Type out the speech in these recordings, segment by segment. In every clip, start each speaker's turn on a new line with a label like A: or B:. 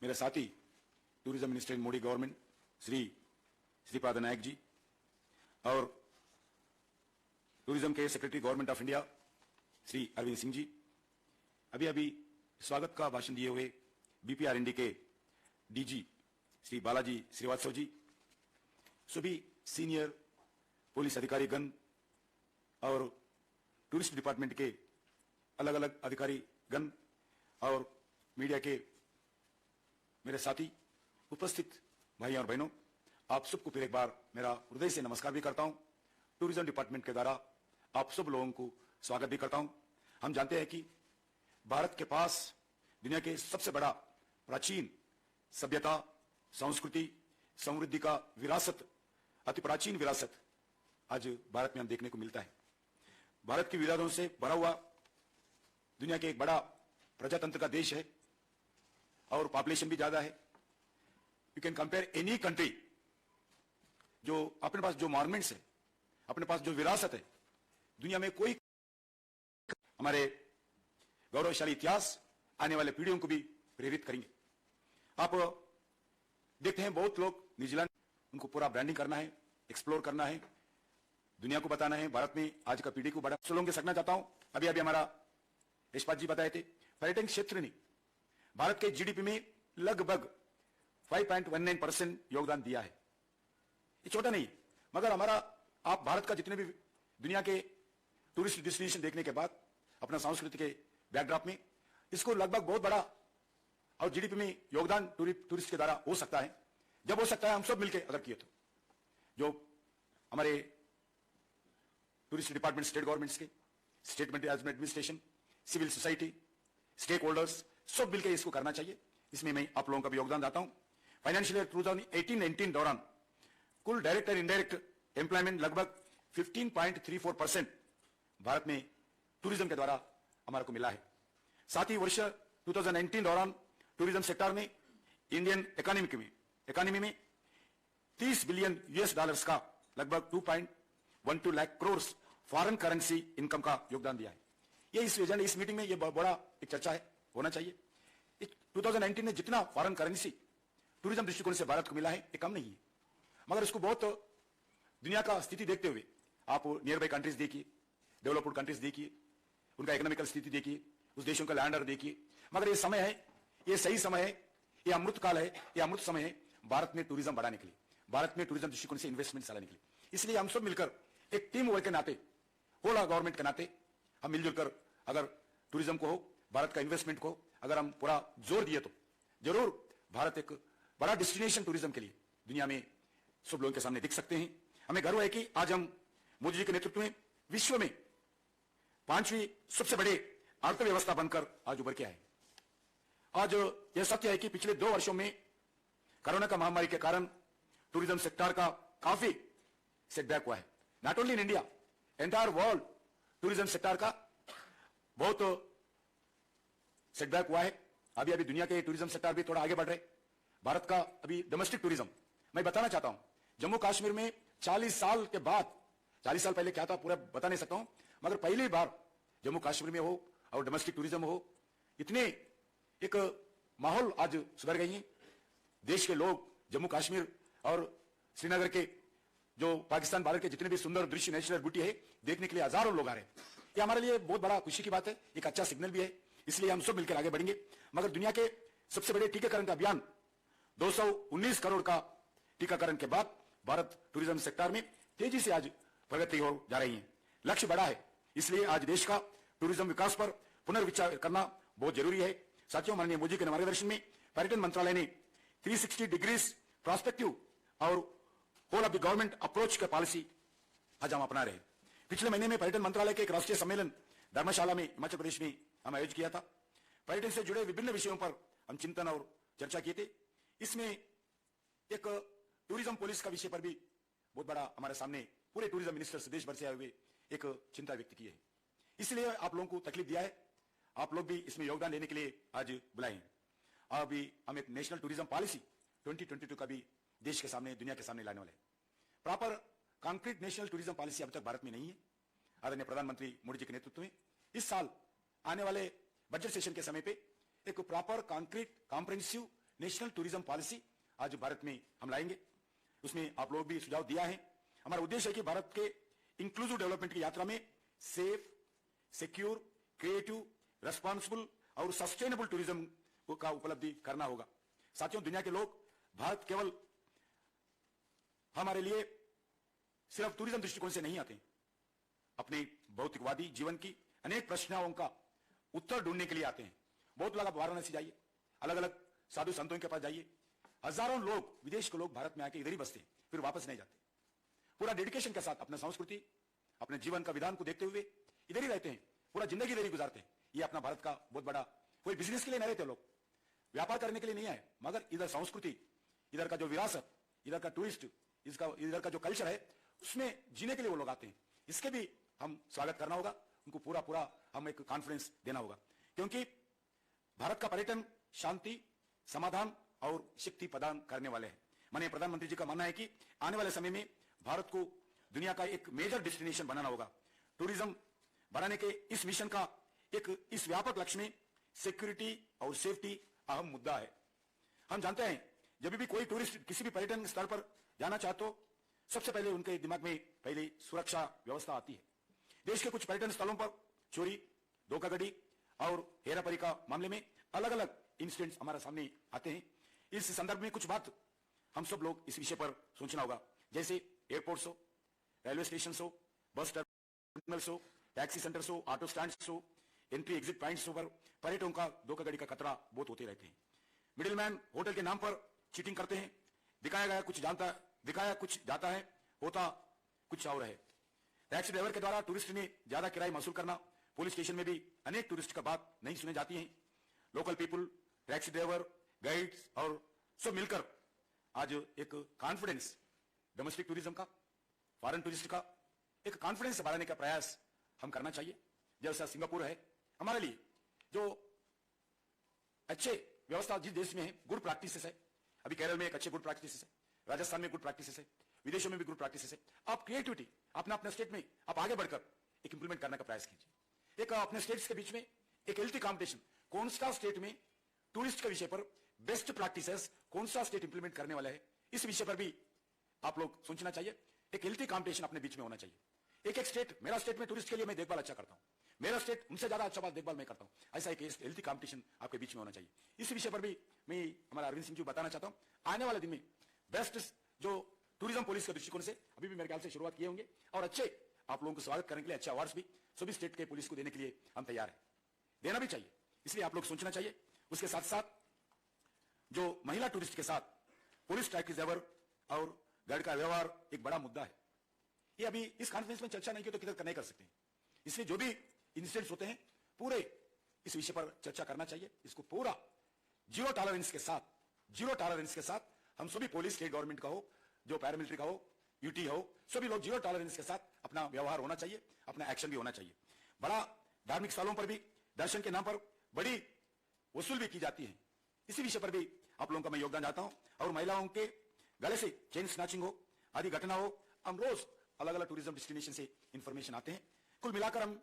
A: मेरे साथी tourism minister in Modi government Shri Shripad Naik ji और टूरिज्म के secretary government of India Shri Arvind Singh ji, अभी स्वागत का भाषण दिए हुए बीपीआरएनडी के डीजी श्री बालाजी श्रीवास्तव जी, सभी सीनियर पुलिस अधिकारीगण और टूरिस्ट डिपार्टमेंट के अलग अलग अधिकारीगण और मीडिया के मेरे साथी, उपस्थित भाई और बहनों, आप सबको फिर एक बार मेरा हृदय से नमस्कार भी करता हूं। टूरिज्म डिपार्टमेंट के द्वारा आप सब लोगों को स्वागत भी करता हूं। हम जानते हैं कि भारत के पास दुनिया के सबसे बड़ा प्राचीन सभ्यता, संस्कृति, समृद्धि का विरासत, अति प्राचीन विरासत आज भारत में हम देखने को मिलता है। भारत की विरासतों से भरा हुआ दुनिया के एक बड़ा प्रजातंत्र का देश है और पॉपुलेशन भी ज्यादा है। You can compare any country, जो अपने पास जो मॉन्यूमेंट्स है, अपने पास जो विरासत है, दुनिया में कोई हमारे गौरवशाली इतिहास आने वाले पीढ़ियों को भी प्रेरित करेंगे। आप देखते हैं बहुत लोग न्यूजीलैंड, उनको पूरा ब्रांडिंग करना है, एक्सप्लोर करना है, दुनिया को बताना है, भारत में आज का पीढ़ी को बड़ा लोगों के सकना चाहता हूं। अभी हमारा यशपाल जी बताए थे, पर्यटन क्षेत्र ने भारत के जीडीपी में लगभग 5.19% योगदान दिया है। ये छोटा नहीं, मगर हमारा आप भारत का जितने भी दुनिया के टूरिस्ट डेस्टिनेशन देखने के बाद अपना संस्कृति के बैकड्रॉप में इसको लगभग बहुत बड़ा और जीडीपी में योगदान टूरिस्ट के द्वारा हो सकता है। जब हो सकता है हम सब मिलकर अगर किए तो, जो हमारे टूरिस्ट डिपार्टमेंट, स्टेट गवर्नमेंट्स के, state management administration, civil society, stakeholders, सब मिलकर इसको करना चाहिए। इसमें मैं आप लोगों का भी योगदान देता हूं। फाइनेंशियल ईयर 2018-19 दौरान कुल डायरेक्ट और इनडायरेक्ट एम्प्लॉयमेंट लगभग 15.34% भारत में टूरिज्म के द्वारा हमारे को मिला है। साथ ही वर्ष 2019 दौरान टूरिज्म सेक्टर ने इंडियन इकोनॉमी में 30 बिलियन यूएस डॉलर्स का लगभग 2.12 lakh crore foreign currency income का योगदान दिया है। ये इस मीटिंग में ये बड़ा एक चर्चा है, होना चाहिए। 2019 में जितना फॉरेन करेंसी टूरिज्म दृष्टिकोण से भारत को मिला है, ये कम नहीं है, मगर इसको बहुत दुनिया का स्थिति देखते हुए आप नियर बाई कंट्रीज देखिए, डेवलप्ड कंट्रीज देखिए, उनका इकोनॉमिकल स्थिति देखिए, उस देशों का लैंडर देखिए। मगर ये समय है, ये सही समय है, ये अमृत काल है, ये अमृत समय है भारत में टूरिज्म बढ़ाने के लिए, भारत में टूरिज्म दृष्टिकोण से इन्वेस्टमेंट लाने के लिए। इसलिए हम सब मिलकर एक टीम वर्क के नाते, होल गवर्नमेंट के नाते हम मिलजुल कर अगर टूरिज्म को हो, भारत का इन्वेस्टमेंट को अगर हम पूरा जोर दिए तो जरूर भारत एक बड़ा डेस्टिनेशन टूरिज्म के लिए दुनिया में सब लोगों के सामने दिख सकते हैं। हमें गर्व है कि आज हम मोदी जी के नेतृत्व में विश्व में 5वीं सबसे बड़े अर्थव्यवस्था बनकर आज उभर के आए। आज यह सत्य है कि पिछले 2 वर्षों में कोरोना का महामारी के कारण टूरिज्म सेक्टर का काफी सेटबैक हुआ है। Not only in India, entire world tourism sector का बहुत सेटबैक हुआ है। अभी दुनिया के टूरिज्म सेक्टर भी थोड़ा आगे बढ़ रहे। भारत का अभी डोमेस्टिक टूरिज्म, मैं बताना चाहता हूं, जम्मू कश्मीर में 40 साल के बाद, 40 साल पहले क्या था पूरा बता नहीं सकता हूं, मगर पहली बार जम्मू कश्मीर में हो और डोमेस्टिक टूरिज्म हो, इतने एक माहौल आज सुधर गई है। देश के लोग जम्मू कश्मीर और श्रीनगर के जो पाकिस्तान भारत के जितने भी सुंदर दृश्य, नेचुरल ब्यूटी है, देखने के लिए हजारों लोग आ रहे हैं। ये हमारे लिए बहुत बड़ा खुशी की बात है, एक अच्छा सिग्नल भी है। इसलिए हम सब मिलकर आगे बढ़ेंगे। मगर दुनिया के सबसे बड़े टीकाकरण का अभियान 219 करोड़ का टीकाकरण के बाद भारत टूरिज्म सेक्टर में तेजी से आज प्रगति हो जा रही है। लक्ष्य बड़ा है, इसलिए आज देश का टूरिज्म विकास पर पुनर्विचार करना बहुत जरूरी है। साथियों, माननीय मोदी के मार्गदर्शन में पर्यटन मंत्रालय ने 360 डिग्रीज प्रोस्पेक्टिव और whole of the government approach का पॉलिसी आज हम अपना रहे। पिछले महीने में पर्यटन मंत्रालय के एक राष्ट्रीय सम्मेलन धर्मशाला में हिमाचल प्रदेश में हम आयोजित किया था। पर्यटन से जुड़े विभिन्न विषयों पर हम चिंतन और चर्चा किए थे। इसमें एक टूरिज्म पुलिस का विषय पर भी बहुत बड़ा हमारे सामने पूरे टूरिज्म मिनिस्टर देश भर से आए हुए एक चिंता व्यक्त की है। इसलिए आप लोगों को तकलीफ दिया है, आप लोग भी इसमें योगदान देने के लिए आज बुलाए हैं। अभी हम एक नेशनल टूरिज्म पॉलिसी 2022 का भी देश के सामने, दुनिया के सामने लाने वाले हैं। Proper concrete national tourism policy अब तक भारत में नहीं है। आदरणीय प्रधानमंत्री मोदी जी के नेतृत्व में इस साल आने वाले बजट सेशन के समय पे एक proper concrete comprehensive national tourism policy आज भारत में हम लाएंगे। उसमें आप लोग भी सुझाव दिया है। हमारा उद्देश्य है कि भारत के इंक्लूसिव डेवलपमेंट की यात्रा में सेफ, सिक्योर, क्रिएटिव, रेस्पॉन्सिबल और सस्टेनेबल टूरिज्म का उपलब्धि करना होगा। साथियों, दुनिया के लोग भारत केवल हमारे लिए सिर्फ टूरिज्म दृष्टिकोण से नहीं आते, अपने भौतिकवादी जीवन की अनेक प्रश्नों का उत्तर ढूंढने के लिए आते हैं। बहुत लोग आप वाराणसी जाइए, अलग अलग साधु संतों के पास जाइए, हजारों लोग, विदेश के लोग भारत में आके इधर ही बसते हैं, फिर वापस नहीं जाते। पूरा डेडिकेशन के साथ अपना संस्कृति, अपने जीवन का विधान को देखते हुए इधर ही रहते हैं, पूरा जिंदगी इधर ही गुजारते हैं। ये अपना भारत का बहुत बड़ा, कोई बिजनेस के लिए नहीं रहते लोग, व्यापार करने के लिए नहीं आए, मगर इधर संस्कृति, इधर का जो विरासत, इधर का टूरिस्ट, इधर का जो कल्चर है, उसमें जीने के लिए वो लोग आते हैं। इसके भी हम स्वागत करना होगा, उनको पूरा पूरा हम एक कॉन्फिडेंस देना होगा, क्योंकि भारत का पर्यटन शांति, समाधान और शक्ति प्रदान करने वाले हैं। माननीय प्रधानमंत्री जी का मानना है कि आने वाले समय में भारत को दुनिया का एक मेजर डेस्टिनेशन बनाना होगा। टूरिज्म बनाने के इस मिशन का इस व्यापक लक्ष्य में सिक्योरिटी और सेफ्टी अहम मुद्दा है। हम जानते हैं, जब भी कोई टूरिस्ट किसी भी पर्यटन स्थल पर जाना चाहते हो, सबसे पहले उनके दिमाग में पहले सुरक्षा व्यवस्था आती है। देश के कुछ पर्यटन स्थलों पर चोरी, धोखाधड़ी और हेराफेरी का मामले में अलग अलग इंसिडेंट्स हमारे सामने आते हैं। इस संदर्भ में कुछ बात हम सब लोग इस विषय पर सोचना होगा, जैसे एयरपोर्ट्स हो, रेलवे स्टेशन हो, बस टर्मिनल्स हो, टैक्सी सेंटर्स हो, ऑटो स्टैंड्स हो, एंट्री एग्जिट पॉइंट्स पर पर्यटकों का धोखाधड़ी का खतरा बहुत होते रहते हैं। मिडिलमैन होटल के नाम पर चीटिंग करते हैं, दिखाया कुछ जाता है, होता कुछ और है। टैक्सी ड्राइवर के द्वारा टूरिस्ट ने ज्यादा किराया वसूल करना, पुलिस स्टेशन में भी अनेक टूरिस्ट का बात नहीं सुनी जाती है। Local people, taxi driver, guides और सब मिलकर आज एक कॉन्फिडेंस, डोमेस्टिक टूरिज्म का, फॉरेन टूरिस्ट का एक कॉन्फिडेंस बढ़ाने का प्रयास हम करना चाहिए। जैसा सिंगापुर है हमारे लिए, जो अच्छे व्यवस्था जिस देश में है, गुड प्रैक्टिसेस है। अभी केरल में एक अच्छे गुड प्रैक्टिसेस है, राजस्थान में गुड प्रैक्टिसेस है, विदेशों में भी गुड प्रैक्टिसेस है। आप क्रिएटिविटी अपना स्टेट में आप आगे बढ़कर एक इंप्लीमेंट करने का प्रयास कीजिए। एक अपने स्टेट्स के बीच में एक हेल्थी कॉम्पिटिशन, कौन सा स्टेट में टूरिस्ट के विषय पर बेस्ट प्रैक्टिसेस, कौन सा स्टेट इंप्लीमेंट करने वाला है, इस विषय पर भी आप लोग सोचना चाहिए। एक हेल्थी कॉम्पिटिशन अपने बीच में होना चाहिए। एक स्टेट, मेरा स्टेट में टूरिस्ट के लिए मैं देखभाल अच्छा करता हूं, मेरा स्टेट उनसे ज्यादा अच्छा देखभाल मैं करता हूं, ऐसा एक हेल्थी कॉम्पिटिशन आपके बीच में होना चाहिए। इस विषय पर भी मैं हमारा अरविंद सिंह जी बताना चाहता हूं। आने वाले दिन में बेस्ट जो टूरिज्म पॉलिसी के दृष्टिकोण से अभी भी मेरे ख्याल से शुरुआत किए होंगे, और अच्छे आप लोगों को स्वागत करने के लिए अच्छे अवार्ड्स भी सभी स्टेट के पुलिस को देने के लिए हम तैयार हैं, देना भी चाहिए। इसलिए आप लोग सोचना चाहिए। उसके साथ साथ जो महिला टूरिस्ट के साथ पुलिस टैक्सी ड्राइवर और गाइड का व्यवहार एक बड़ा मुद्दा है। ये अभी इस कॉन्फ्रेंस में चर्चा नहीं की तो किधर नहीं कर सकते। इसलिए जो भी इंसिडेंट्स होते हैं पूरे इस विषय पर चर्चा करना चाहिए। इसको पूरा जीरो टॉलरेंस के साथ हम सभी पुलिस, स्टेट गवर्नमेंट का हो, जो पैरामिलिट्री का हो, यूटी हो, सभी लोग जीरो टॉलरेंस के साथ अपना व्यवहार होना चाहिए, अपना एक्शन भी होना चाहिए। बड़ा धार्मिक स्थलों पर भी दर्शन के नाम पर बड़ी वसूल भी की जाती है। इसी विषय पर भी आप लोगों का मैं योगदान चाहता हूं। और महिलाओं के गले से चेन स्नैचिंग हो, आदि घटना हो, हम रोज अलग अलग टूरिज्म डेस्टिनेशन से इंफॉर्मेशन आते हैं। कुल मिलाकर हम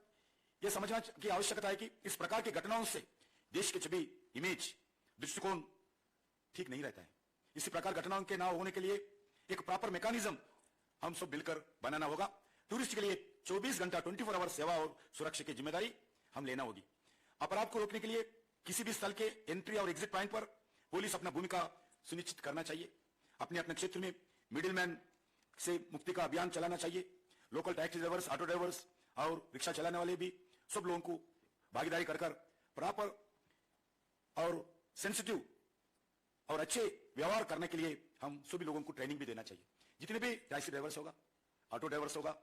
A: यह समझना की आवश्यकता है कि इस प्रकार की घटनाओं से देश के छवि, इमेज, दृष्टिकोण ठीक नहीं रहता है। इसी प्रकार घटनाओं के ना होने के लिए एक प्रॉपर मैकेनिज्म हम सब मिलकर बनाना होगा। टूरिस्ट के लिए 24 घंटा 24 आवर सेवा और सुरक्षा की जिम्मेदारी हम लेना होगी। अपराध को रोकने के लिए किसी भी स्थल के एंट्री और एग्जिट पॉइंट पर पुलिस अपना भूमिका सुनिश्चित करना चाहिए। अपने अपने क्षेत्र में मिडिलमैन से मुक्ति का अभियान चलाना चाहिए। Local taxi drivers, auto drivers और रिक्शा चलाने वाले भी सब लोगों को भागीदारी कर प्रॉपर और सेंसिटिव और अच्छे व्यवहार करने के लिए हम सभी लोगों को ट्रेनिंग भी देना चाहिए। जितने भी टैक्सी ड्राइवर्स होगा, ऑटो ड्राइवर्स होगा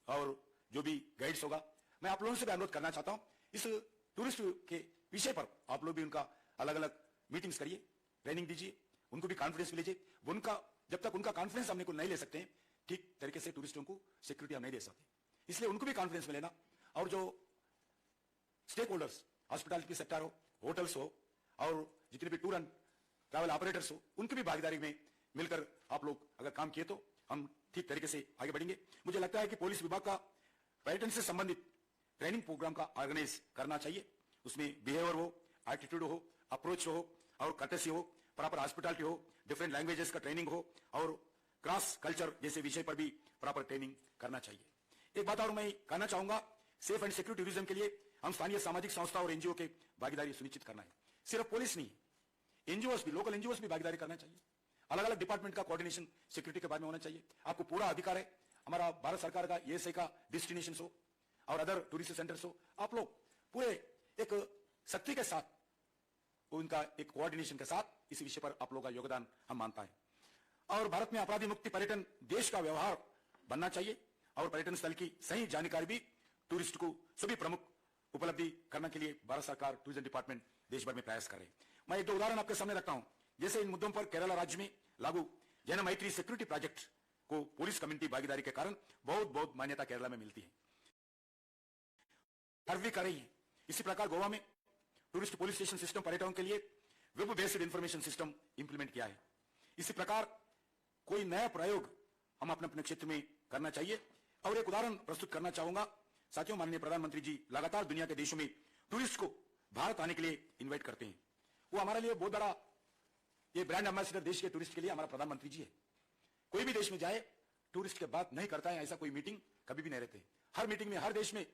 A: और जो भी गाइड्स होगा, मैं आप लोगों से भी अनुरोध करना चाहता हूं, इस टूरिस्ट के विषय पर आप लोग भी उनका अलग अलग मीटिंग्स करिए, ट्रेनिंग दीजिए, उनको भी कॉन्फिडेंस लीजिए। उनका जब तक उनका कॉन्फिडेंस हमने को नहीं ले सकते, ठीक तरीके से टूरिस्टों को सिक्योरिटी हम नहीं दे सकते। इसलिए उनको भी कॉन्फिडेंस में लेना, और जो स्टेक होल्डर्स, हॉस्पिटैलिटी सेक्टर हो, होटल्स हो और जितने भी टूर एंड ट्रैवल ऑपरेटर्स हो, उनकी भी भागीदारी में मिलकर आप लोग अगर काम किए तो हम ठीक तरीके से आगे बढ़ेंगे। मुझे लगता है कि पुलिस विभाग का पर्यटन से संबंधित ट्रेनिंग प्रोग्राम का ऑर्गेनाइज करना चाहिए। उसमें बिहेवियर हो, एटीट्यूड हो, अप्रोच हो और कर्टेसी हो, प्रॉपर हॉस्पिटैलिटी हो, डिफरेंट लैंग्वेजेस का ट्रेनिंग हो और क्रॉस कल्चर जैसे विषय पर भी प्रॉपर ट्रेनिंग करना चाहिए। एक बात और मैं कहना चाहूंगा, सेफ एंड सिक्योर टूरिज्म के लिए हम स्थानीय सामाजिक संस्था और एनजीओ के भागीदारी सुनिश्चित करना है। सिर्फ पुलिस नहीं, एनजीओस भी, लोकल एनजीओस भी भागीदारी करना चाहिए। अलग अलग डिपार्टमेंट का कोऑर्डिनेशन सिक्योरिटी के बारे में होना चाहिए। आपको पूरा अधिकार है, हमारा भारत सरकार का ईएसआई का डेस्टिनेशन हो और अदर टूरिस्ट सेंटर्स हो, आप लोग पूरे एक शक्ति के साथ, उनका एक कोऑर्डिनेशन के साथ इस विषय पर आप लोगों का योगदान हम मानता है। और भारत में अपराधी मुक्ति पर्यटन देश का व्यवहार बनना चाहिए और पर्यटन स्थल की सही जानकारी भी टूरिस्ट को सभी प्रमुख उपलब्धि करने के लिए भारत सरकार टूरिज्म डिपार्टमेंट देश भर में प्रयास कर रहे हैं। मैं एक दो उदाहरण आपके सामने रखता हूं। जैसे इन मुद्दों पर केरला राज्य में लागू जन मैत्री सिक्योरिटी प्रोजेक्ट को पुलिस कम्युनिटी भागीदारी के कारण बहुत मान्यता केरला में मिलती है, सर्व भी कर रही है। इसी प्रकार गोवा में टूरिस्ट पुलिस स्टेशन सिस्टम पर्यटकों के लिए web based information system implement किया है। इसी प्रकार कोई नया प्रयोग हम अपने अपने क्षेत्र में करना चाहिए। और एक उदाहरण प्रस्तुत करना चाहूंगा। साथियों, माननीय प्रधानमंत्री जी लगातार दुनिया के देशों में टूरिस्ट को भारत आने के लिए इन्वाइट करते हैं। वो हमारे लिए बहुत बड़ा ये ब्रांड एम्बेसडर देश के टूरिस्ट के लिए हमारा प्रधानमंत्री जी है। कोई भी देश में जाए टूरिस्ट के बात नहीं करता है, ऐसा कोई मीटिंग कभी भी नहीं रहते। हर मीटिंग में, हर देश में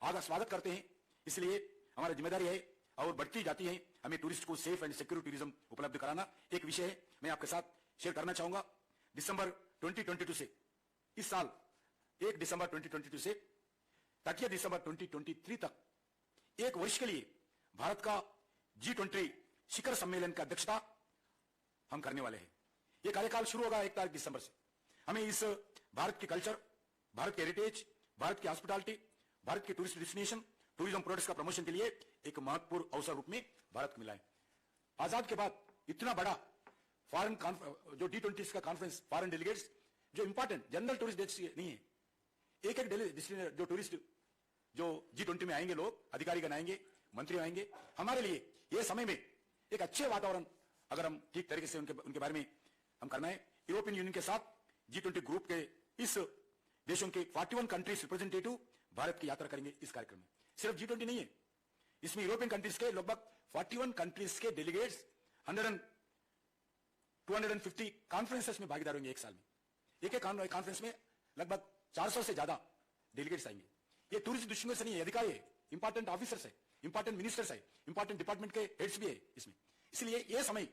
A: आगा स्वागत करते हैं। इसलिए हमारी जिम्मेदारी है और बढ़ती जाती है, हमें टूरिस्ट को सेफ एंड सिक्योर टूरिज्म उपलब्ध कराना। एक विषय है मैं आपके साथ शेयर करना चाहूंगा। दिसंबर 2022 से, इस साल 1 दिसंबर 2022 से 30 दिसंबर 2023 तक एक वर्ष के लिए भारत का G20 शिखर सम्मेलन की अध्यक्षता हम करने वाले हैं। यह कार्यकाल शुरू होगा 1 तारीख दिसंबर से। हमें इस भारत की कल्चर, भारत के हेरिटेज, भारत की हॉस्पिटैलिटी, भारत के टूरिस्ट डेस्टिनेशन, टूरिज्म प्रोडक्ट्स का प्रमोशन के लिए एक महत्वपूर्ण अवसर रूप में भारत को मिला है। आजाद के बाद इतना बड़ा फॉरेन जो G20 का कॉन्फ्रेंस, फॉरेन डेलीगेट्स जो इंपॉर्टेंट जनरल टूरिस्ट डेस्टिनेशन नहीं है, एक एक जो टूरिस्ट जो G20 में आएंगे, लोग अधिकारीगण आएंगे, मंत्री आएंगे, हमारे लिए यह समय में एक अच्छे वातावरण अगर हम ठीक तरीके से उनके बारे में हम करना है। यूरोपियन यूनियन के साथ G20 ग्रुप के इस देशों के 41 कंट्रीज रिप्रेजेंटेटिव भारत की यात्रा करेंगे इस कार्यक्रम में। सिर्फ G20 नहीं है, इसमें यूरोपियन कंट्रीज के लगभग 41 कंट्रीज के डेलीगेट्स 250 कॉन्फ्रेंसेस में भागीदार होंगे एक साल में। एक कॉन्फ्रेंस में लगभग 400 से ज्यादा डेलीगेट्स आएंगे। ये टूरिस्ट दृष्टिकोण से नहीं है, अधिकारी है, इंपॉर्टेंट ऑफिसर्स है, इंपॉर्टेंट मिनिस्टर्स है, इंपॉर्टेंट डिपार्टमेंट के हेड्स भी है इसमें। इसलिए यह समय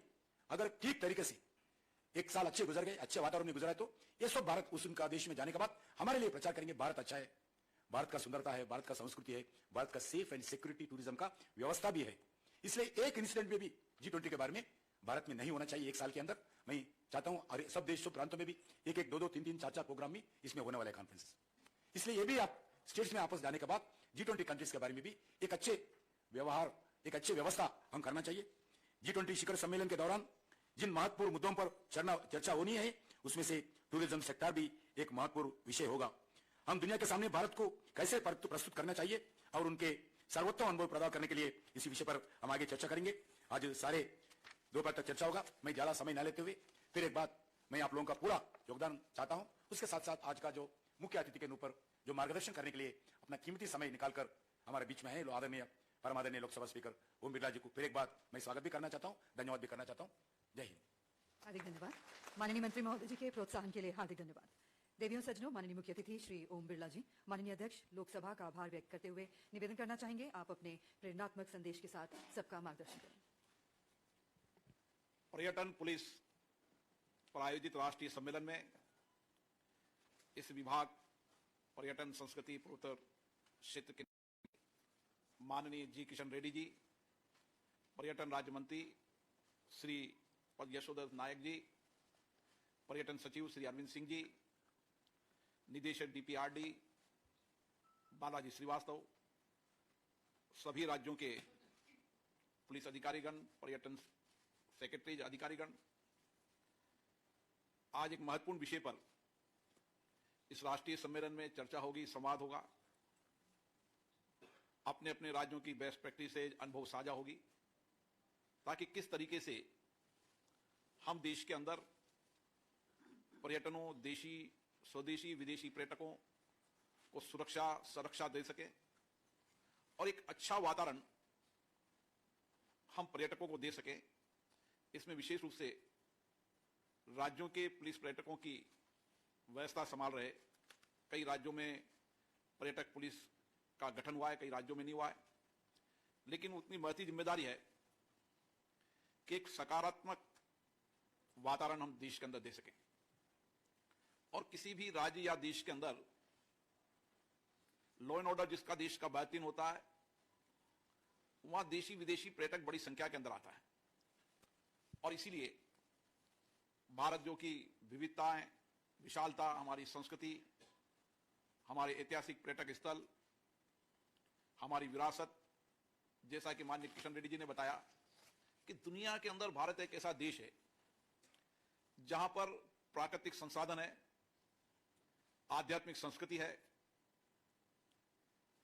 A: अगर ठीक तरीके से एक साल अच्छे गुजर गए, अच्छे वातावरण में गुजरा है, तो ये सब भारत उस उनका देश में जाने के बाद हमारे लिए प्रचार करेंगे, भारत अच्छा है, भारत का सुंदरता है, भारत का संस्कृति है, भारत का सेफ एंड सिक्योरिटी टूरिज्म का व्यवस्था भी है। इसलिए एक इंसिडेंट में भी G20 के बारे में भारत में नहीं होना चाहिए एक साल के अंदर। मैं चाहता हूं सब देश, सब प्रांतों में भी एक एक, दो दो, तीन तीन, चार चार प्रोग्राम भी इसमें होने वाले कॉन्फ्रेंसेस। इसलिए ये भी आप स्टेट्स में आपस जाने के बाद G20 कंट्रीज के बारे में भी एक अच्छे व्यवहार, एक अच्छी व्यवस्था हम करना चाहिए। G20 शिखर सम्मेलन के दौरान जिन महत्वपूर्ण मुद्दों पर चर्चा होनी है, उसमें से टूरिज्म सेक्टर भी एक महत्वपूर्ण विषय होगा। हम दुनिया के सामने भारत को कैसे प्रस्तुत करना चाहिए और उनके सर्वोत्तम अनुभव प्रदान करने के लिए इसी विषय पर हम आगे चर्चा करेंगे। आज सारे दोपहर तक चर्चा होगा। मैं ज्यादा समय न लेते हुए फिर एक बात, मैं आप लोगों का पूरा योगदान चाहता हूं। उसके साथ साथ आज का जो मुख्य अतिथि के ऊपर जो मार्गदर्शन करने के लिए अपना कीमती समय निकालकर हमारे बीच में है, आदरणीय परम आदरणीय लोकसभा स्पीकर ओम बिरला जी को फिर एक बार मैं स्वागत भी करना चाहता हूं, धन्यवाद भी करना चाहता हूं। जय हिंद।
B: हार्दिक धन्यवाद माननीय मंत्री महोदय जी के प्रोत्साहन के लिए। हार्दिक धन्यवाद। देवियों सज्जनों, माननीय मुख्य अतिथि श्री ओम बिरला जी, माननीय अध्यक्ष लोकसभा का आभार व्यक्त करते हुए निवेदन करना चाहेंगे आप अपने प्रेरणात्मक संदेश के साथ सबका मार्गदर्शन करें।
C: पर्यटन पुलिस पर आयोजित राष्ट्रीय सम्मेलन में इस विभाग पर्यटन संस्कृति पूर्वोत्तर क्षेत्र के माननीय जी किशन रेड्डी जी, पर्यटन राज्य मंत्री श्री पद यशोधर नायक जी, पर्यटन सचिव श्री अरविंद सिंह जी, निदेशक DPRD बालाजी श्रीवास्तव, सभी राज्यों के पुलिस अधिकारीगण, पर्यटन सेक्रेटरी अधिकारीगण, आज एक महत्वपूर्ण विषय पर इस राष्ट्रीय सम्मेलन में चर्चा होगी, संवाद होगा, अपने अपने राज्यों की बेस्ट प्रैक्टिसेज, अनुभव साझा होगी, ताकि किस तरीके से हम देश के अंदर पर्यटनों, देशी, स्वदेशी, विदेशी पर्यटकों को सुरक्षा दे सके और एक अच्छा वातावरण हम पर्यटकों को दे सके, इसमें विशेष रूप से राज्यों के पुलिस पर्यटकों की व्यवस्था संभाल रहे। कई राज्यों में पर्यटक पुलिस का गठन हुआ है, कई राज्यों में नहीं हुआ है, लेकिन उतनी बढ़ती जिम्मेदारी है कि एक सकारात्मक वातावरण हम देश के अंदर दे सकें और किसी भी राज्य या देश के अंदर लॉ एंड ऑर्डर जिसका देश का बेहतरीन होता है, वहां देशी विदेशी पर्यटक बड़ी संख्या के अंदर आता है। और इसीलिए भारत जो कि विविधताएं, विशालता, हमारी संस्कृति, हमारे ऐतिहासिक पर्यटक स्थल, हमारी विरासत, जैसा कि माननीय किशन रेड्डी जी ने बताया कि दुनिया के अंदर भारत एक ऐसा देश है जहां पर प्राकृतिक संसाधन है, आध्यात्मिक संस्कृति है,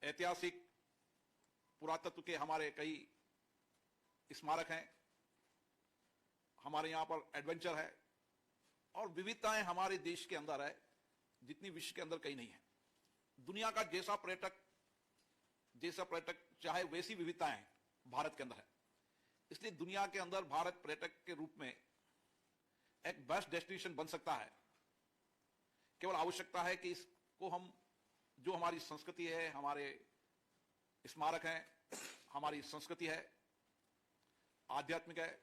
C: ऐतिहासिक पुरातत्व के हमारे कई स्मारक हैं, हमारे यहां पर एडवेंचर है और विविधताएं हमारे देश के अंदर है जितनी विश्व के अंदर कहीं नहीं है। दुनिया का जैसा पर्यटक चाहे वैसी विविधताएं भारत के अंदर है। इसलिए दुनिया के अंदर भारत पर्यटक के रूप में एक बेस्ट डेस्टिनेशन बन सकता है। केवल आवश्यकता है कि इसको हम, जो हमारी संस्कृति है, हमारे स्मारक हैं, हमारी संस्कृति है, आध्यात्मिक है,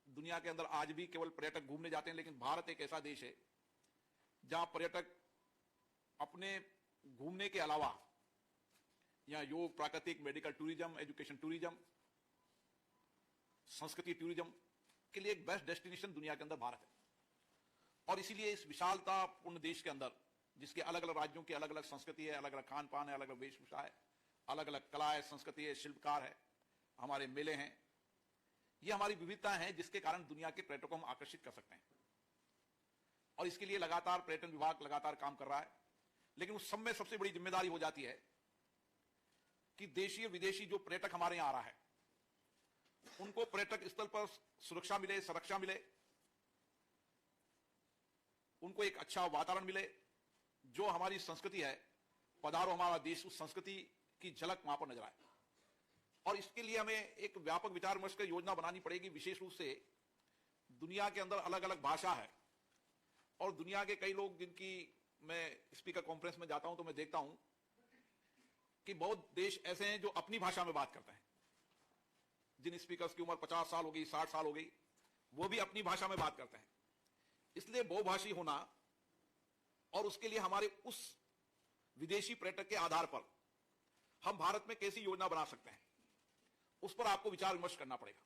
C: दुनिया के अंदर आज भी केवल पर्यटक घूमने जाते हैं, लेकिन भारत एक ऐसा देश है जहां पर्यटक अपने घूमने के अलावा यहां योग, प्राकृतिक, मेडिकल टूरिज्म, एजुकेशन टूरिज्म, संस्कृति टूरिज्म के लिए एक बेस्ट डेस्टिनेशन दुनिया के अंदर भारत है। और इसीलिए इस विशालतापूर्ण देश के अंदर, जिसके अलग अलग राज्यों की अलग अलग संस्कृति है, अलग अलग खान पान है, अलग अलग वेशभूषा है, अलग अलग कला है, संस्कृति है, शिल्पकार है, हमारे मेले हैं, ये हमारी विविधता है जिसके कारण दुनिया के पर्यटकों को हम आकर्षित कर सकते हैं। और इसके लिए लगातार पर्यटन विभाग लगातार काम कर रहा है। लेकिन उस सब में सबसे बड़ी जिम्मेदारी हो जाती है कि देशी और विदेशी जो पर्यटक हमारे यहां आ रहा है, उनको पर्यटक स्थल पर सुरक्षा मिले, संरक्षा मिले, उनको एक अच्छा वातावरण मिले, जो हमारी संस्कृति है, पधारो हमारा देश, उस संस्कृति की झलक वहां पर नजर आए। और इसके लिए हमें एक व्यापक विचार विमर्श की योजना बनानी पड़ेगी। विशेष रूप से दुनिया के अंदर अलग अलग भाषा है और दुनिया के कई लोग, जिनकी मैं स्पीकर कॉन्फ्रेंस में जाता हूं तो मैं देखता हूं कि बहुत देश ऐसे हैं जो अपनी भाषा में बात करते हैं। जिन स्पीकर्स की उम्र 50 साल हो गई, 60 साल हो गई, वो भी अपनी भाषा में बात करते हैं। इसलिए बहुभाषी होना और उसके लिए हमारे उस विदेशी पर्यटक के आधार पर हम भारत में कैसी योजना बना सकते हैं, उस पर आपको विचार विमर्श करना पड़ेगा।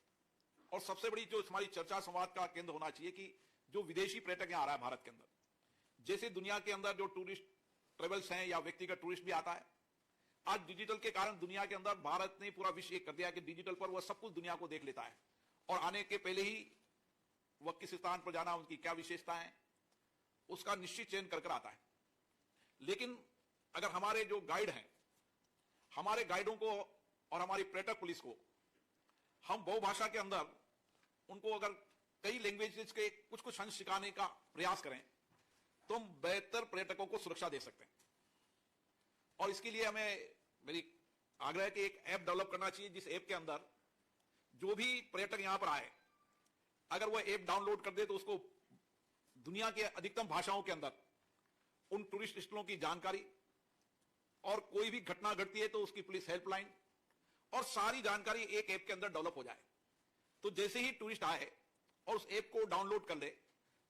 C: और सबसे बड़ी जो हमारी चर्चा संवाद का केंद्र होना चाहिए कि जो विदेशी पर्यटक यहां आ रहा है भारत के अंदर, जैसे दुनिया के अंदर जो टूरिस्ट ट्रेवल्स हैं या व्यक्तिगत टूरिस्ट भी आता है, आज डिजिटल के कारण दुनिया के अंदर भारत ने पूरा विश्व एक कर दिया कि डिजिटल पर वह सब कुछ दुनिया को देख लेता है और आने के पहले ही वह किस स्थान पर जाना, उनकी क्या विशेषताएं, उसका निश्चित चयन कर आता है। लेकिन अगर हमारे जो गाइड हैं, हमारे गाइडों को और हमारी पर्यटक पुलिस को हम बहुभाषा के अंदर उनको अगर कई लैंग्वेजेस के कुछ कुछ अंश सिखाने का प्रयास करें तो हम बेहतर पर्यटकों को सुरक्षा दे सकते हैं। और इसके लिए हमें मेरी आग्रह है कि एक ऐप डेवलप करना चाहिए, जिस ऐप के अंदर जो भी पर्यटक यहां पर आए, अगर वह ऐप डाउनलोड कर दे तो उसको दुनिया के अधिकतम भाषाओं के अंदर उन टूरिस्ट स्थलों की जानकारी और कोई भी घटना घटती है तो उसकी पुलिस हेल्पलाइन और सारी जानकारी एक ऐप के अंदर डेवलप हो जाए। तो जैसे ही टूरिस्ट आए और उस ऐप को डाउनलोड कर ले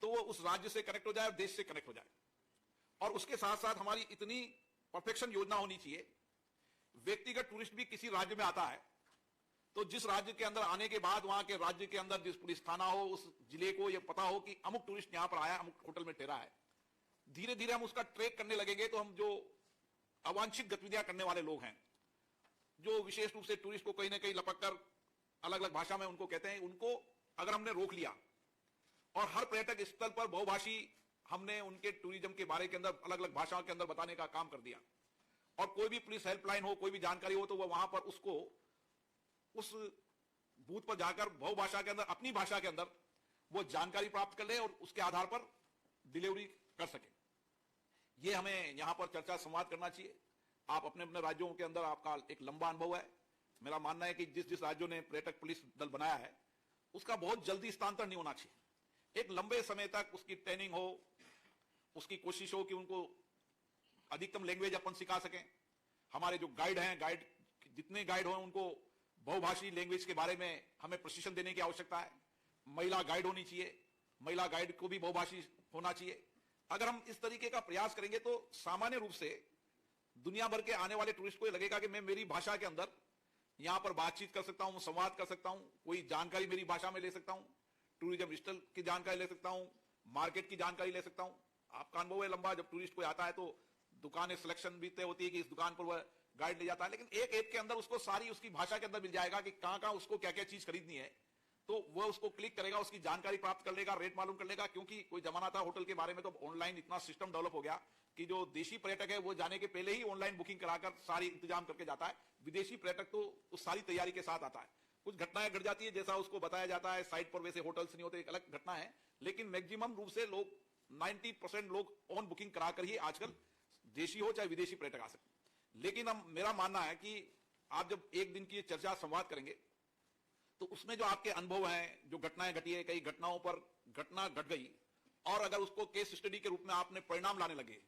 C: तो वो उस राज्य से कनेक्ट हो जाए और देश से कनेक्ट हो जाए। और उसके साथ साथ हमारी इतनी परफेक्शन योजना होनी चाहिए, व्यक्तिगत टूरिस्ट भी किसी राज्य में आता है तो जिस राज्य के अंदर आने के बाद वहां के राज्य के अंदर जिस पुलिस थाना हो, उस जिले को यह पता हो कि अमुक टूरिस्ट यहां पर आया, अमुक होटल में ठहरा है। धीरे धीरे हम उसका ट्रैक करने लगेंगे तो हम जो अवांछित गतिविधियां करने वाले लोग हैं, जो विशेष रूप से टूरिस्ट को कहीं ना कहीं लपक कर अलग अलग भाषा में उनको कहते हैं, उनको अगर हमने रोक लिया और हर पर्यटक स्थल पर बहुभाषी हमने उनके टूरिज्म के बारे के अंदर अलग अलग भाषाओं के अंदर बताने का काम कर दिया और कोई भी पुलिस हेल्पलाइन हो, कोई भी जानकारी हो तो वह वहां पर उसको उस बूथ पर जाकर बहुभाषा के अंदर, अपनी भाषा के अंदर वो जानकारी प्राप्त कर ले और उसके आधार पर डिलीवरी कर सके। ये हमें यहां पर चर्चा संवाद करना चाहिए। आप अपने अपने राज्यों के अंदर आपका एक लंबा अनुभव है। मेरा मानना है कि जिस जिस राज्यों ने पर्यटक पुलिस दल बनाया है उसका बहुत जल्दी स्थानांतरण नहीं होना चाहिए। एक लंबे समय तक उसकी ट्रेनिंग हो, उसकी कोशिश हो कि उनको अधिकतम लैंग्वेज अपन सिखा सकें। हमारे जो गाइड हैं, जितने गाइड हो उनको बहुभाषी लैंग्वेज के बारे में हमें प्रशिक्षण देने की आवश्यकता है। महिला गाइड होनी चाहिए, महिला गाइड को भी बहुभाषी होना चाहिए। अगर हम इस तरीके का प्रयास करेंगे तो सामान्य रूप से दुनिया भर के आने वाले टूरिस्ट को ये लगेगा कि मैं मेरी भाषा के अंदर यहां पर बातचीत कर सकता हूं, संवाद कर सकता हूं, कोई जानकारी मेरी भाषा में ले सकता हूं, टूरिज्म स्टॉल की जानकारी ले सकता हूं, मार्केट की जानकारी ले सकता हूं। आपका अनुभव है लंबा, जब टूरिस्ट कोई आता है तो दुकानें सिलेक्शन भी तय होती है कि इस दुकान पर वह गाइड ले जाता है, लेकिन एक ऐप के अंदर उसको सारी उसकी भाषा के अंदर मिल जाएगा कि कहां उसको क्या क्या चीज खरीदनी है। तो वह उसको क्लिक करेगा, उसकी जानकारी प्राप्त कर लेगा, रेट मालूम कर लेगा। क्योंकि कोई जमाना था होटल के बारे में, तो ऑनलाइन इतना सिस्टम डेवलप हो गया कि जो देशी पर्यटक है वो जाने के पहले ही ऑनलाइन बुकिंग कराकर सारी इंतजाम करके जाता है। विदेशी पर्यटक तो उस सारी तैयारी के साथ आता है। कुछ घटनाएं घट जाती है जैसा उसको बताया जाता है, साइट पर वैसे होटल्स नहीं होते, एक अलग घटना है, लेकिन मैक्सिमम रूप से लोग 90% लोग ऑन बुकिंग कराकर ही आजकल देशी हो चाहे विदेशी पर्यटक आ सकते। लेकिन हम मेरा मानना है कि आप जब एक दिन की चर्चा संवाद करेंगे तो उसमें जो आपके अनुभव हैं, जो घटनाएं घटी है, कई घटनाओं पर घटना घट गई और अगर उसको केस स्टडी के रूप में आपने परिणाम लाने लगे,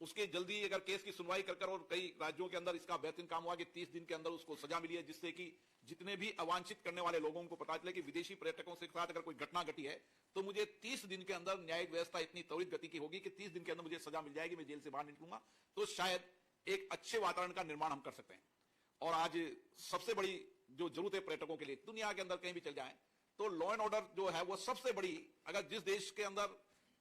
C: उसके जल्दी अगर केस की सुनवाई कर और कई राज्यों के अंदर इसका बेहतरीन काम हुआ कि 30 दिन के अंदर उसको सजा मिली है, जिससे कि जितने भी अवांछित करने वाले लोगों को पता चले कि विदेशी पर्यटकों के साथ अगर कोई घटना घटी है तो मुझे 30 दिन के अंदर न्यायिक व्यवस्था इतनी त्वरित गति की होगी कि 30 दिन के अंदर मुझे सजा मिल जाएगी, मैं जेल से बाहर निकलूंगा। तो शायद एक अच्छे वातावरण का निर्माण हम कर सकते हैं। और आज सबसे बड़ी जो जरूरत है पर्यटकों के लिए, दुनिया के अंदर कहीं भी चल जाएं तो लॉ एंड ऑर्डर जो है वो सबसे बड़ी, अगर जिस देश के अंदर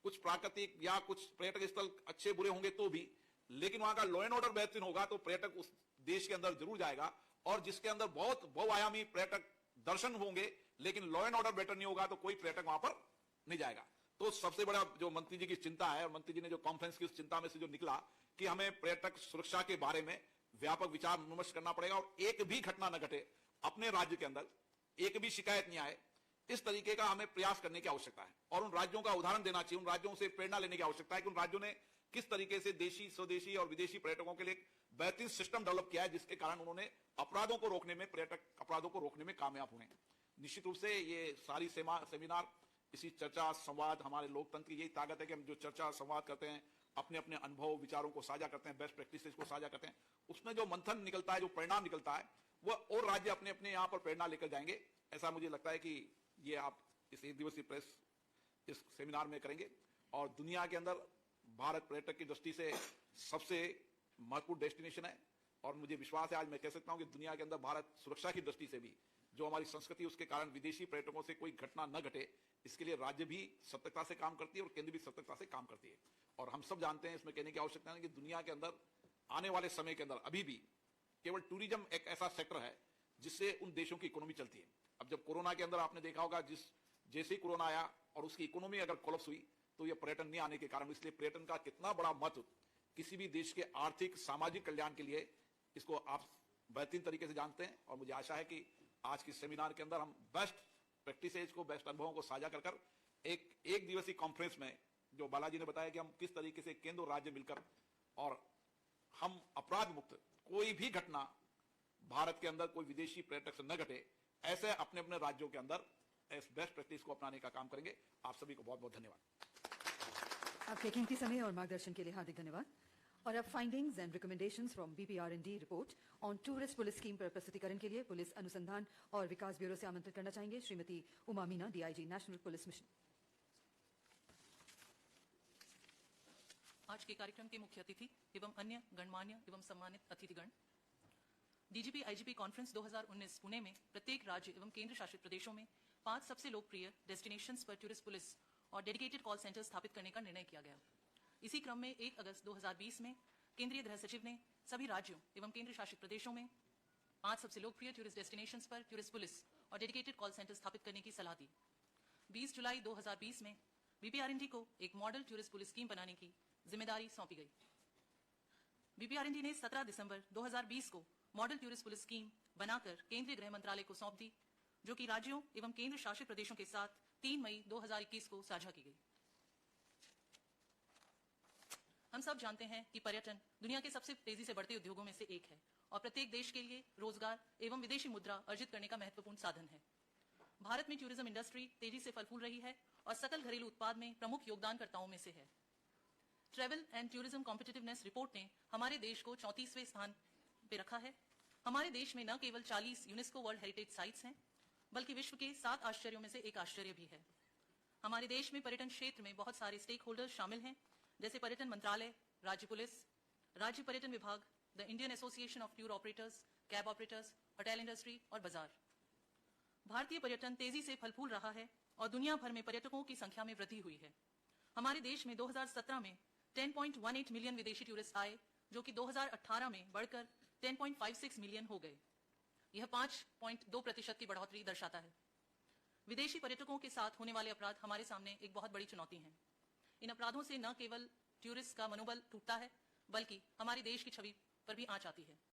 C: कुछ प्राकृतिक या कुछ पर्यटक स्थल अच्छे बुरे होंगे तो भी, लेकिन वहां का लॉ एंड ऑर्डर बेहतरीन होगा तो पर्यटक उस देश के अंदर जरूर जाएगा। और जिसके अंदर बहुत बहुआयामी पर्यटक दर्शन होंगे लेकिन लॉ एंड ऑर्डर बेटर नहीं होगा तो कोई पर्यटक वहां पर नहीं जाएगा। तो सबसे बड़ा जो मंत्री जी की चिंता है, और मंत्री जी ने जो कॉन्फ्रेंस की उस चिंता में से जो निकला कि हमें पर्यटक सुरक्षा के बारे में व्यापक विचार विमर्श करना पड़ेगा और एक भी घटना न घटे, अपने राज्य के अंदर एक भी शिकायत नहीं आए, इस तरीके का हमें प्रयास करने की आवश्यकता है। और उन राज्यों का उदाहरण देना चाहिए, उन राज्यों से प्रेरणा लेने की आवश्यकता है कि उन राज्यों ने किस तरीके से देशी, स्वदेशी और विदेशी पर्यटकों के लिए बेहतरीन सिस्टम डेवलप किया है, जिसके कारण उन्होंने अपराधों को रोकने में, पर्यटक अपराधों को रोकने में कामयाब हुए। निश्चित रूप से ये सारी सेमिनार, इसी चर्चा संवाद, हमारे लोकतंत्र की यही ताकत है कि हम जो चर्चा संवाद करते हैं, अपने अपने अनुभव विचारों को साझा करते हैं, बेस्ट प्रैक्टिसेस को साझा करते हैं, उसमें जो मंथन निकलता है, जो परिणाम निकलता है, वह और राज्य अपने अपने यहाँ पर प्रेरणा लेकर जाएंगे। ऐसा मुझे लगता है कि ये आप इस एक दिवसीय प्रेस इस सेमिनार में करेंगे और दुनिया के अंदर भारत पर्यटक की दृष्टि से सबसे महत्वपूर्ण डेस्टिनेशन है। और मुझे विश्वास है, आज मैं कह सकता हूं कि दुनिया के अंदर भारत सुरक्षा की दृष्टि से भी, जो हमारी संस्कृति, उसके कारण विदेशी पर्यटकों से कोई घटना न घटे, इसके लिए राज्य भी सतर्कता से काम करती है और केंद्र भी सतर्कता से काम करती है। और हम सब जानते हैं, इसमें कहने की आवश्यकता नहीं कि दुनिया के अंदर आने वाले समय के अंदर अभी भी केवल टूरिज्म एक ऐसा सेक्टर है जिससे उन देशों की इकोनॉमी चलती है। अब जब कोरोना के अंदर आपने देखा होगा, जैसे ही कोरोना आया और उसकी इकोनॉमी अगर कोलैप्स हुई तो ये पर्यटन नहीं आने के कारण, इसलिए पर्यटन का कितना बड़ा महत्व किसी भी देश के आर्थिक सामाजिक कल्याण के लिए, इसको आप बेहतरीन तरीके से जानते हैं। और मुझे आशा है कि आज की सेमिनार के अंदर हम बेस्ट प्रैक्टिसेज को, बेस्ट अनुभवों को साझा कर एक दिवसीय कॉन्फ्रेंस में, जो बालाजी ने बताया कि हम किस तरीके से केंद्र और राज्य मिलकर और हम अपराध मुक्त, कोई भी घटना भारत के अंदर कोई विदेशी पर्यटक से न घटे, ऐसे अपने अपने राज्यों के अंदर इस बेस्ट प्रैक्टिस को अपनाने का काम करेंगे। आप सभी को बहुत बहुत धन्यवाद।
B: आपके कीमती समय और मार्गदर्शन के लिए हार्दिक धन्यवाद। और अब findings and recommendations from BPRND report on tourist police scheme पर प्रस्तुतिकरण के लिए पुलिस अनुसंधान और विकास ब्यूरो से आमंत्रित करना चाहेंगे Shrimati Uma Meena, DIG national police mission.
D: आज के कार्यक्रम के मुख्य अतिथि एवं अन्य गणमान्य एवं सम्मानित अतिथिगण, DGP IGP कॉन्फ्रेंस 2019 पुणे में प्रत्येक राज्य एवं केंद्र शासित प्रदेशों में 5 सबसे लोकप्रिय डेस्टिनेशंस पर टूरिस्ट पुलिस और डेडिकेटेड कॉल सेंटर स्थापित करने का निर्णय किया गया। इसी क्रम में 1 अगस्त 2020 में केंद्रीय गृह सचिव ने सभी राज्यों एवं केंद्र शासित प्रदेशों में 5 सबसे लोकप्रिय टूरिस्ट डेस्टिनेशंस पर टूरिस्ट पुलिस और डेडिकेटेड कॉल सेंटर स्थापित करने की सलाह दी। 20 जुलाई 2020 में BPRND को एक मॉडल टूरिस्ट पुलिस स्कीम बनाने की जिम्मेदारी सौंपी गई। BPRND ने 17 दिसंबर 2020 को मॉडल टूरिस्ट पुलिस स्कीम बनाकर केंद्रीय गृह मंत्रालय को सौंप दी, जो कि राज्यों एवं केंद्र शासित प्रदेशों के साथ 3 मई 2021 को साझा की गई। हम सब जानते हैं कि पर्यटन दुनिया के सबसे तेजी से बढ़ते उद्योगों में से एक है और प्रत्येक देश के लिए रोजगार एवं विदेशी मुद्रा अर्जित करने का महत्वपूर्ण साधन है। भारत में टूरिज्म इंडस्ट्री तेजी से फल फूल रही है और सकल घरेलू उत्पाद में प्रमुख योगदानकर्ताओं में से है। Travel and tourism competitiveness report ने हमारे देश को 34वें स्थान पे रखा है। हमारे देश में न केवल 40 यूनेस्को वर्ल्ड हेरिटेज साइट्स हैं, बल्कि विश्व के 7 आश्चर्यों में से एक आश्चर्य भी है। हमारे देश में पर्यटन क्षेत्र में बहुत सारे स्टेक होल्डर्स शामिल हैं, जैसे पर्यटन मंत्रालय, राज्य पुलिस, राज्य पर्यटन विभाग, the Indian association of tour operators, cab operators, hotel industry और बाजार। भारतीय पर्यटन तेजी से फल फूल रहा है और दुनिया भर में पर्यटकों की संख्या में वृद्धि हुई है। हमारे देश में 2017 में 10.18 मिलियन विदेशी टूरिस्ट आए, जो कि 2018 में बढ़कर 10.56 मिलियन हो गए। यह 5.2% की बढ़ोतरी दर्शाता है। विदेशी पर्यटकों के साथ होने वाले अपराध हमारे सामने एक बहुत बड़ी चुनौती हैं। इन अपराधों से न केवल टूरिस्ट का मनोबल टूटता है, बल्कि हमारे देश की छवि पर भी आंच आती है।